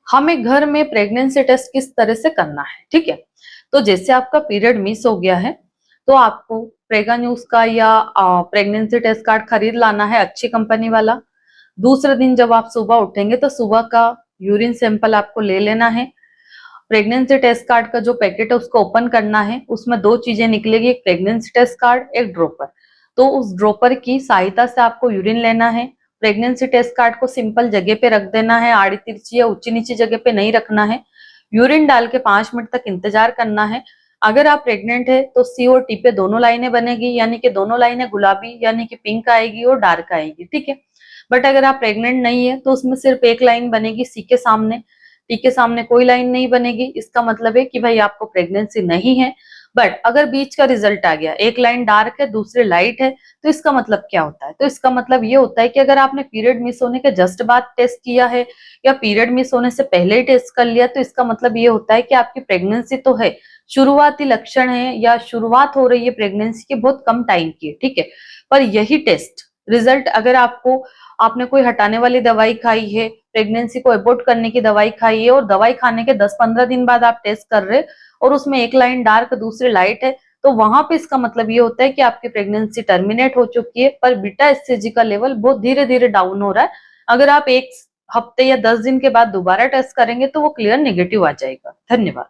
हमें घर में प्रेगनेंसी टेस्ट किस तरह से करना है, ठीक है। तो जैसे आपका पीरियड मिस हो गया है तो आपको प्रेगा न्यूज का या प्रेगनेंसी टेस्ट कार्ड खरीद लाना है, अच्छी कंपनी वाला। दूसरे दिन जब आप सुबह उठेंगे तो सुबह का यूरिन सैंपल आपको ले लेना है। प्रेगनेंसी टेस्ट कार्ड का जो पैकेट है उसको ओपन करना है, उसमें दो चीजें निकलेगी, एक प्रेगनेंसी टेस्ट कार्ड, एक ड्रॉपर। तो उस ड्रॉपर की सहायता से आपको यूरिन लेना है। प्रेगनेंसी टेस्ट कार्ड को सिंपल जगह पे रख देना है, आड़ी तिरछी या ऊंची नीची जगह पे नहीं रखना है। यूरिन डाल के 5 मिनट तक इंतजार करना है। अगर आप प्रेग्नेंट है तो सी और टी पे दोनों लाइनें बनेगी, यानी कि दोनों लाइनें गुलाबी यानी कि पिंक आएगी और डार्क आएगी, ठीक है। बट अगर आप प्रेग्नेंट नहीं है तो उसमें सिर्फ एक लाइन बनेगी सी के सामने, टी के सामने कोई लाइन नहीं बनेगी। इसका मतलब है कि भाई आपको प्रेगनेंसी नहीं है। बट अगर बीच का रिजल्ट आ गया, एक लाइन डार्क है दूसरी लाइट है, तो इसका मतलब क्या होता है? तो इसका मतलब ये होता है कि अगर आपने पीरियड मिस होने के जस्ट बाद टेस्ट किया है या पीरियड मिस होने से पहले ही टेस्ट कर लिया, तो इसका मतलब ये होता है कि आपकी प्रेगनेंसी तो है, शुरुआती लक्षण है या शुरुआत हो रही है प्रेगनेंसी के बहुत कम टाइम की, ठीक है। पर यही टेस्ट रिजल्ट अगर आपने कोई हटाने वाली दवाई खाई है, प्रेगनेंसी को अबॉर्ट करने की दवाई खाई है और दवाई खाने के 10-15 दिन बाद आप टेस्ट कर रहे और उसमें एक लाइन डार्क दूसरी लाइट है, तो वहां पे इसका मतलब ये होता है कि आपकी प्रेगनेंसी टर्मिनेट हो चुकी है, पर बीटा एचसीजी का लेवल बहुत धीरे धीरे डाउन हो रहा है। अगर आप एक हफ्ते या 10 दिन के बाद दोबारा टेस्ट करेंगे तो वो क्लियर नेगेटिव आ जाएगा। धन्यवाद।